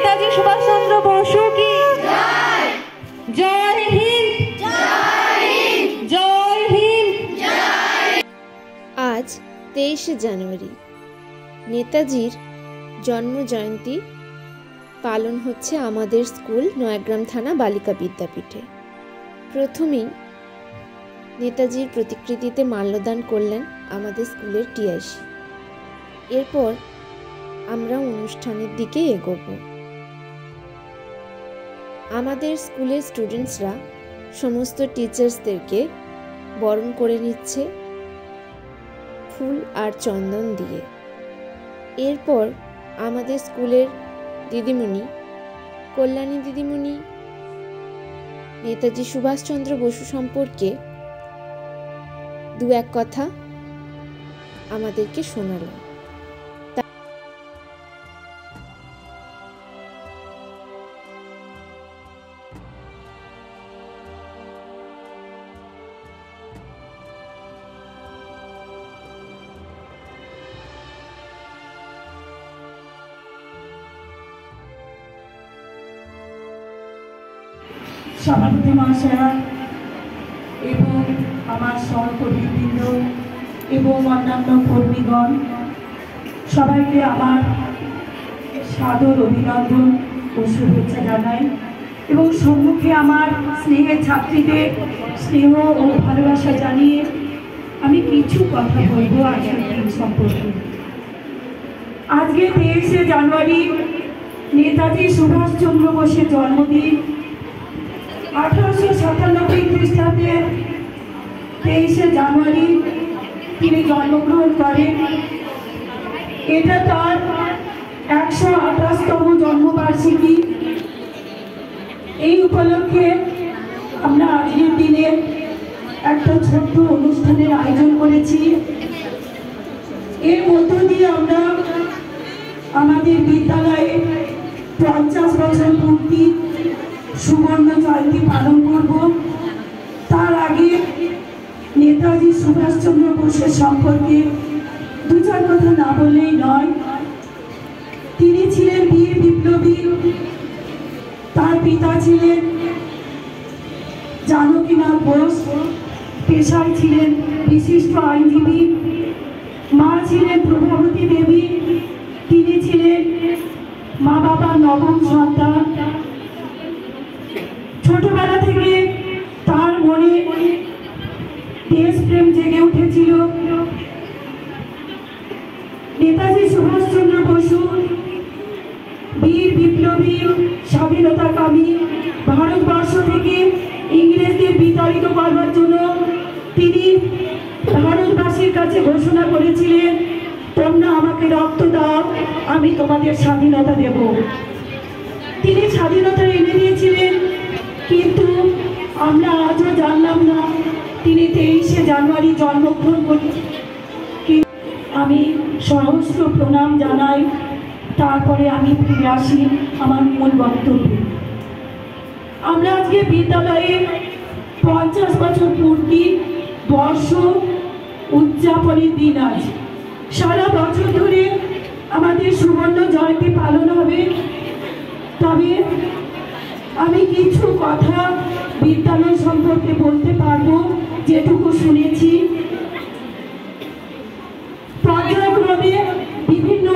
নেতাজি সুভাষচন্দ্র বসু কি জয় হিন্দ, জয় হিন্দ। আজ 23শে জানুয়ারি নেতাজির জন্ম জয়ন্তী পালন হচ্ছে আমাদের স্কুল নয়াগ্রাম থানা বালিকা বিদ্যাপীঠে। প্রথমেই নেতাজির প্রতিকৃতিতে মাল্যদান করলেন আমাদের স্কুলের টিআইসি। এরপর আমরা অনুষ্ঠানের দিকে এগোব। আমাদের স্কুলের স্টুডেন্টসরা সমস্ত টিচার্সদেরকে বরণ করে নিচ্ছে ফুল আর চন্দন দিয়ে। এরপর আমাদের স্কুলের দিদিমণি কল্যাণী দিদিমণি নেতাজি সুভাষচন্দ্র বসু সম্পর্কে দু এক কথা আমাদেরকে শোনালেন। সভাপতি মহাশয়া এবং আমার সহকর্মীবৃন্দ এবং অন্যান্য কর্মীগণ, সবাইকে আমার সাদর অভিনন্দন ও শুভেচ্ছা জানাই এবং সম্মুখে আমার স্নেহের ছাত্রীদের স্নেহ ও ভালোবাসা জানিয়ে আমি কিছু কথা বলবো আজকের দিন সম্পর্কে। আজকে 23শে জানুয়ারি নেতাজি সুভাষচন্দ্র বোসের জন্মদিন। 1897 খ্রিস্টাব্দে 23শে জানুয়ারি তিনি জন্মগ্রহণ করেন। এটা তার 128তম জন্মবার্ষিকী। এই উপলক্ষে আমরা আজকের দিনে একটা ছোট্ট অনুষ্ঠানের আয়োজন করেছি। এর মধ্য দিয়ে আমরা আমাদের বিদ্যালয়ে 50 বছর পূর্তি সুবর্ণ জয়ন্তী পালন করব। তার আগে নেতাজি সুভাষচন্দ্র বোসের সম্পর্কে দু চার কথা না বললেই নয়। তিনি ছিলেন বীর বিপ্লবী। তার পিতা ছিলেন জানকীনাথ বোস, পেশায় ছিলেন বিশিষ্ট আইনজীবী। মা ছিলেন প্রভাবতী দেবী। তিনি ছিলেন মা বাবার নবম সন্তান। ছোটবেলা থেকে তার মনে দেশপ্রেম জেগে উঠেছিল। নেতাজি সুভাষচন্দ্র বসু বীর বিপ্লবী, স্বাধীনতাকামী। ভারতবর্ষ থেকে ইংরেজদের বিতাড়িত করবার জন্য তিনি ভারতবাসীর কাছে ঘোষণা করেছিলেন, তোমরা আমাকে রক্ত দাও, আমি তোমাদের স্বাধীনতা দেব। তিনি স্বাধীনতা এনে দিয়েছিলেন, কিন্তু আমরা আজও জানলাম না তিনি 23শে জানুয়ারি জন্মগ্রহণ করেন। আমি সহস্র প্রণাম জানাই। তারপরে আমি ফিরে আসি আমার মূল বক্তব্যে। আমরা আজকে বিদ্যালয়ে 50 বছর পূর্তি বর্ষ উদযাপনের দিন। আজ সারা বছর ধরে আমাদের সুবর্ণ জয়ন্তী পালন হবে। তবে আমি কিছু কথা বিদ্যালয় সম্পর্কে বলতে পারবো, যেটুকু শুনেছি। পর্যায়ক্রমে বিভিন্ন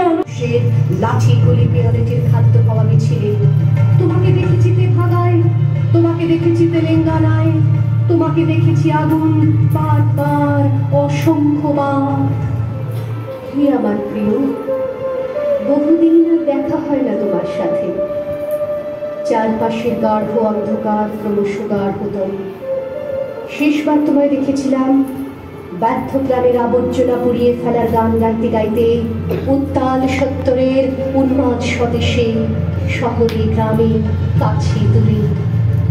লাঠি গুলি পেয়ালেটের খাদ্য খাওয়া মিছিলে তোমাকে দেখেছি তেভাগায়, তোমাকে দেখেছি তেলেঙ্গানায়, তোমাকে দেখেছি আগুন বারবার অসংখ্যবার। হে আমার প্রিয়, বহুদিন দেখা হয় না তোমার সাথে। চারপাশের গাঢ় অন্ধকার ক্রমশ গাঢ়তর। শেষবার তোমায় দেখেছিলাম ব্যর্থ প্রাণের আবর্জনা পুড়িয়ে ফেলার গান গাইতে গাইতে উত্তাল সত্তরের উন্মাদ স্বদেশে, শহরে গ্রামে কাছে দূরে।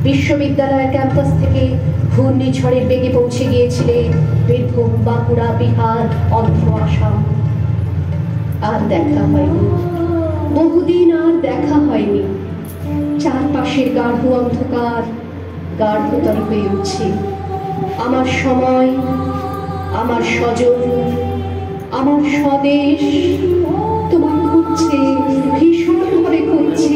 বিশ্ববিদ্যালয়ের ক্যাম্পাস থেকে ঘূর্ণিঝড়ের বেগে পৌঁছে গিয়েছিলে বীরভূম, বাঁকুড়া, বিহার, অন্ধ্র, আসাম। আর দেখা হয়নি, বহুদিন আর দেখা হয়নি। চারপাশের গাঢ় অন্ধকার গাঢ়তর হয়ে উঠছে। আমার সময়, আমার স্বজন, আমার স্বদেশ তোমার খুঁজছে, ভীষণ করে খুঁজছে।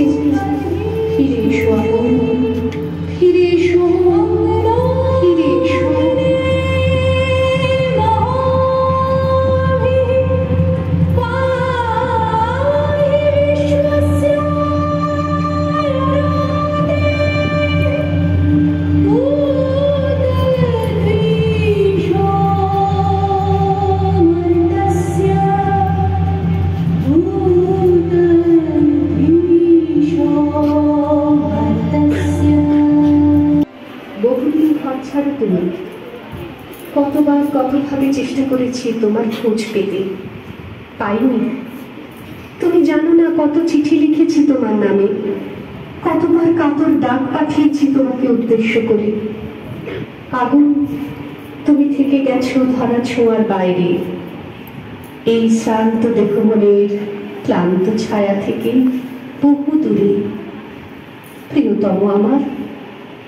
পাইনি। কতবার কতভাবে চেষ্টা করেছি তোমার খোঁজ পেতে, পাইনি। তুমি জানো না কত চিঠি লিখেছি তোমার নামে, কতবার কাতর ডাক পাঠিয়েছি তোমাকে উদ্দেশ্য করে। আগুন, তুমি থেকে গেছো ধরা ছোঁয়ার বাইরে, এই শ্রান্ত দেখো মনের ক্লান্ত ছায়া থেকে বহু দূরে। প্রিয়তম আমার,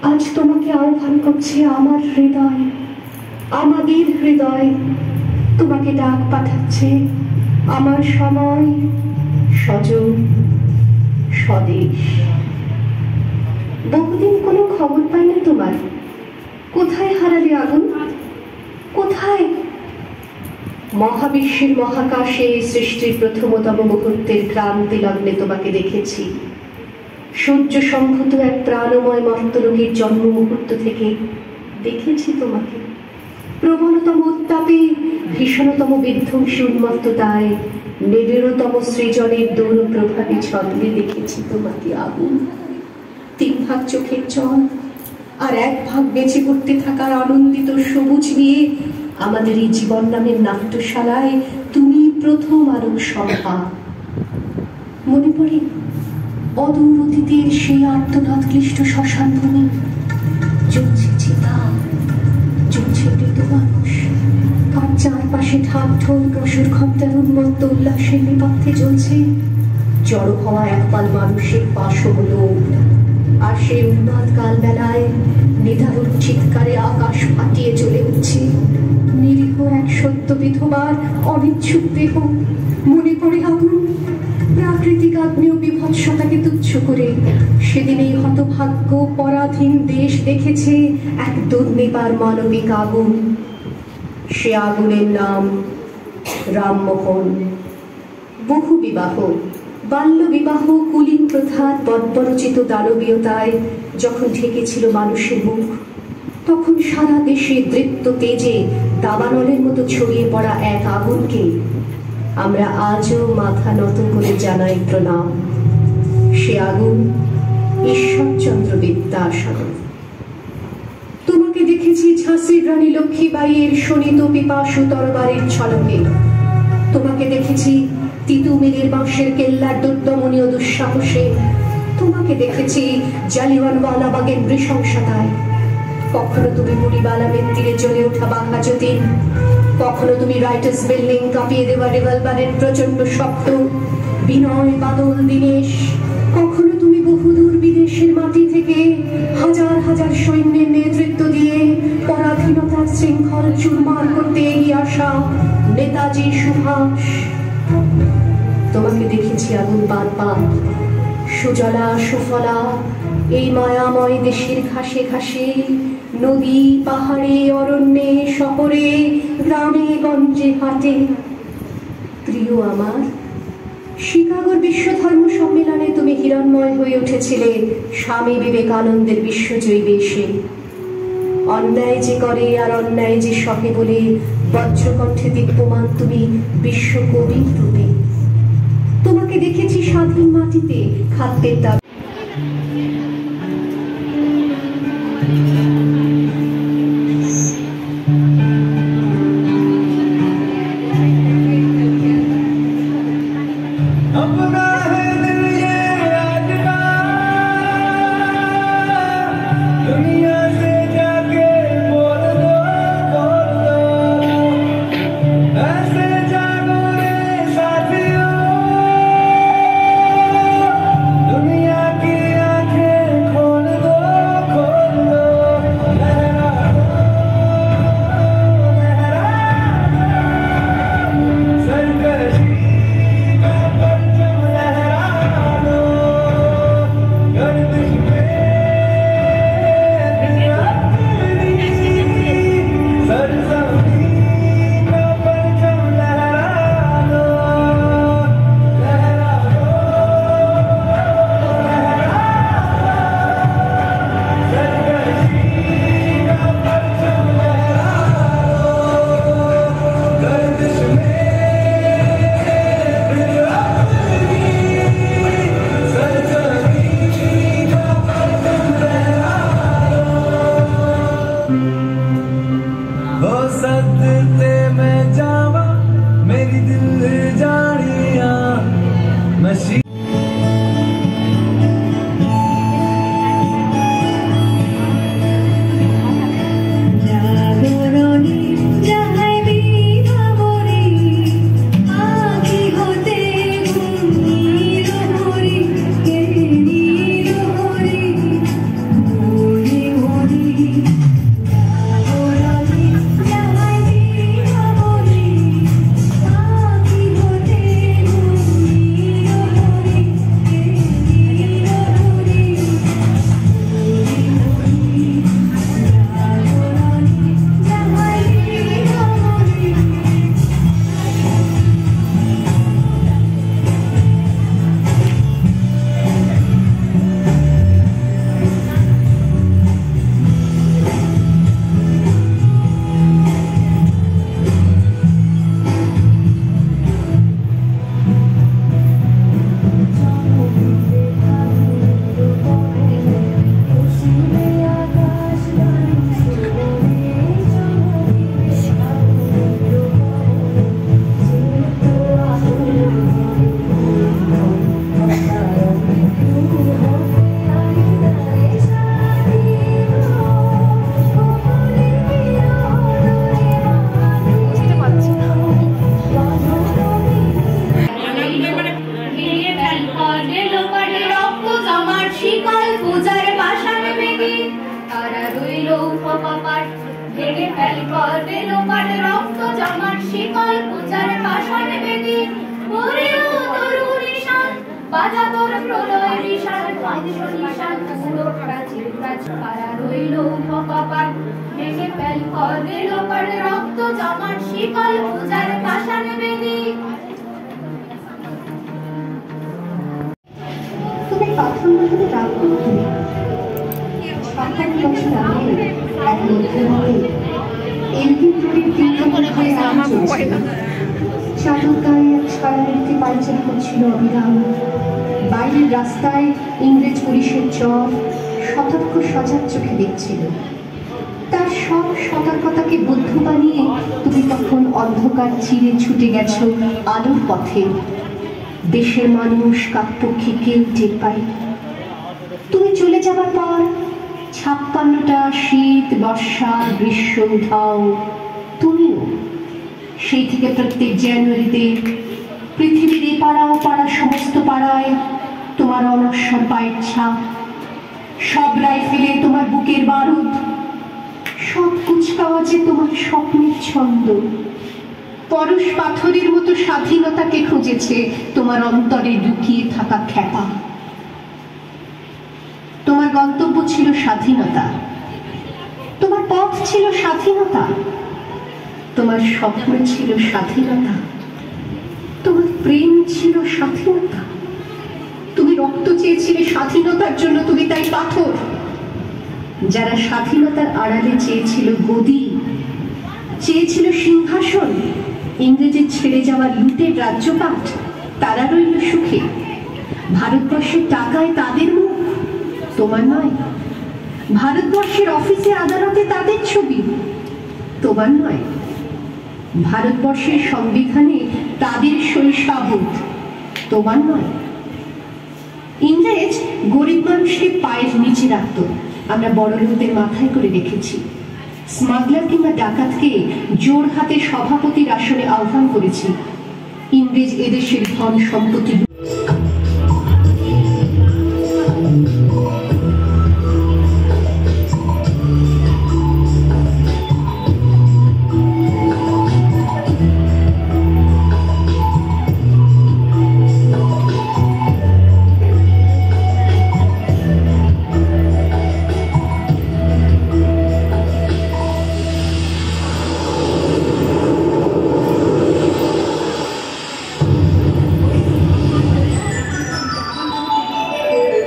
আজ তোমাকে আহ্বান করছে আমার হৃদয়, আমাদের হৃদয় তোমাকে ডাক পাঠাচ্ছে। আমার সময়, স্বজন, স্বদেশ। বহুদিন কোনো খবর পাই না তোমার। কোথায় হারালে আগুন, কোথায়? মহাবিশ্বের মহাকাশে সৃষ্টির প্রথমতম মুহূর্তের ক্রান্তি লগ্নে তোমাকে দেখেছি। সূর্য সংহত এক প্রাণময় মর্তলোকের জন্ম মুহূর্ত থেকে দেখেছি তোমাকে। প্রবলতম উত্তাপে, ভীষণতম বিধ্বংসী উন্মত্ততায়, নিবিড়তম সৃজনের দৌড় প্রভাবে ছদ্মে দেখেছি তোমাকে আগুন। 3 ভাগ চোখের জল আর 1 ভাগ বেঁচে উঠতে থাকার আনন্দিত সবুজ নিয়ে আমাদের এই জীবন নামের নাট্যশালায় তুমি প্রথম আলোক সংখ্যা। মনে পড়ে অদূর অতীতের সেই আর্তনাদ ক্লিষ্ট শ্মশান ভূমি, জ্বলছে চিতা, জ্বলছে মৃত মানুষ, আর চারপাশে ঢাক ঢোল পশুর ঘণ্টার উন্মত্ত উল্লাসের নেপথ্যে জ্বলছে জড়ো হওয়া একপাল মানুষের পাশগুলো। আর সেই উন্মাদ কালবেলায় নিদারুণ চিৎকারে আকাশ ফাটিয়ে চলে উঠছে নিরীহ এক সত্য বিধবার অনিচ্ছুক দেহ। মনে পড়ে আগুন, প্রাকৃতিক আগ্নেয় বিভৎসতাকে তুচ্ছ করে সেদিন এই হতভাগ্য পরাধীন দেশ দেখেছে এক দুর্নিবার মানবিক আগুন। সে আগুনের নাম রামমোহন। বহু বিবাহ, বাল্য বিবাহ, কুলীন প্রথার বর্বরচিত দানবীয়তায় যখন ঢেকেছিল মানুষের মুখ, তখন সারা দেশে দৃপ্ত তেজে দাবানলের মতো ছড়িয়ে পড়া এক আগুনকে আমরা আজও মাথা নত করে জানাই প্রণাম। সে আগুন ঈশ্বরচন্দ্র বিদ্যাসাগর। তোমাকে দেখেছি ঝাঁসির রানী লক্ষ্মীবাইয়ের শোণিত পিপাসু তরবারির ছলকে। তোমাকে দেখেছি তিতুমিরের বাঁশের কেল্লার দুর্দমনীয় দুঃসাহসে। তোমাকে দেখেছি জালিয়ানওয়ালাবাগের নৃশংসতায়। কখনো তুমি বুড়িবালামের তীরে জ্বলে ওঠা বাঘা যতীন, কখনো তুমি রাইটার্স বিল্ডিং কাঁপিয়ে দেওয়া রিভলভারের প্রচন্ড শব্দ, বিনয় বাদল দীনেশ। কখনো তুমি বহুদূর বিদেশের মাটি থেকে হাজার হাজার সৈন্যের নেতৃত্ব দিয়ে পরাধীনতার শৃঙ্খল চুরমার করতে এগিয়ে আসা নেতাজি সুভাষ। তোমাকে দেখেছি আগুন পাত পাত, সুজলা সুফলা এই মায়াময় দেশের ঘাসে ঘাসে, নদী পাহাড়ে অরণ্যে শহরে গ্রামে গঞ্জে হাটে। প্রিয় আমার, শিকাগোর বিশ্ব ধর্ম সম্মেলনে তুমি হিরণময় হয়ে উঠেছিলে স্বামী বিবেকানন্দের বিশ্বজয়ী বেশে। অন্যায় যে করে আর অন্যায় যে সহে বলে বজ্রকণ্ঠে দীপ্যমান তুমি বিশ্বকবির রূপে। তোমাকে দেখেছি স্বাধীন মাটিতে খাদ্যের দাবি প্যালফর্ডে লোপারে রক্ত জমার শিকল পূজার পাষাণ বেদি তারা রইল উপপাট ভেঙে প্যালফর্ডে লোপারে রক্ত জমার শিকল পূজার পাষাণ বেদি ওরেও তরুণ ঈশান বাজা তোর প্রলয় ঈশান বংশ ঈশান পুরো প্রাচীর প্রাচীর তারা রইল উপপাট ভেঙে প্যালফর্ডে লোপারে রক্ত জমার শিকল পূজার পাষাণ বেদি। তুমি পাথর মাথাতে রাগ করতে 58 বছর আগে এক মধ্যরাতে এলপি রোডের তিনটে চাদর গায়ে এক ছায়া নৃত্যে পায়চারি করছিল অবিরাম। বাইরের রাস্তায় ইংরেজ পুলিশের চর সতর্ক সজাগ চোখে দেখছিল। তার সব সতর্কতাকে বুদ্ধ বানিয়ে তুমি তখন অন্ধকার চিরে ছুটে গেছো আলোর পথে। দেশের মানুষ কাকপক্ষী কেউ টের পায়। তুমি চলে যাবার পর 56টা শীত বর্ষা গ্রীষ্ম উধাও তুমিও সেই থেকে প্রত্যেক জানুয়ারিতে পৃথিবীর এ পাড়া ও পাড়া সমস্ত পাড়ায় তোমার অনশ্বর পায়ের ছাপ, সব রাইফেলে তোমার বুকের বারুদ, সব কুচকাওয়াজে তোমার স্বপ্নের ছন্দ। পরশ পাথরের মতো স্বাধীনতাকে খুঁজেছে তোমার অন্তরে লুকিয়ে থাকা খ্যাপা। তোমার গন্তব্য ছিল স্বাধীনতা, তোমার পথ ছিল স্বাধীনতা, তোমার স্বপ্ন ছিল স্বাধীনতা, তোমার প্রেম ছিল স্বাধীনতা। তুমি রক্ত চেয়েছিলে স্বাধীনতার জন্য, তুমি তাই পাথর। যারা স্বাধীনতার আড়ালে চেয়েছিল গদি, চেয়েছিল সিংহাসন, ইংরেজের ছেড়ে যাওয়ার লুটের রাজ্যপাট, তারা রইল সুখে। ভারতবর্ষের টাকায় তাদের মুখ, তোমার নয়। ভারতবর্ষের অফিসে আদালতে তাদের ছবি, তোমার নয়। ভারতবর্ষের সংবিধানে তাদের শৈশাবুত, তোমার নয়। ইংরেজ গরিব মানুষকে পায়ের নিচে রাখত, আমরা বড় লোকদের মাথায় করে রেখেছি। স্মাগলার কিংবা ডাকাতকে জোর হাতে সভাপতির আসনে আহ্বান করেছি। ইংরেজ এদেশের ধন সম্পত্তি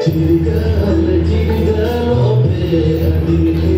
Jingle, jingle, oh baby.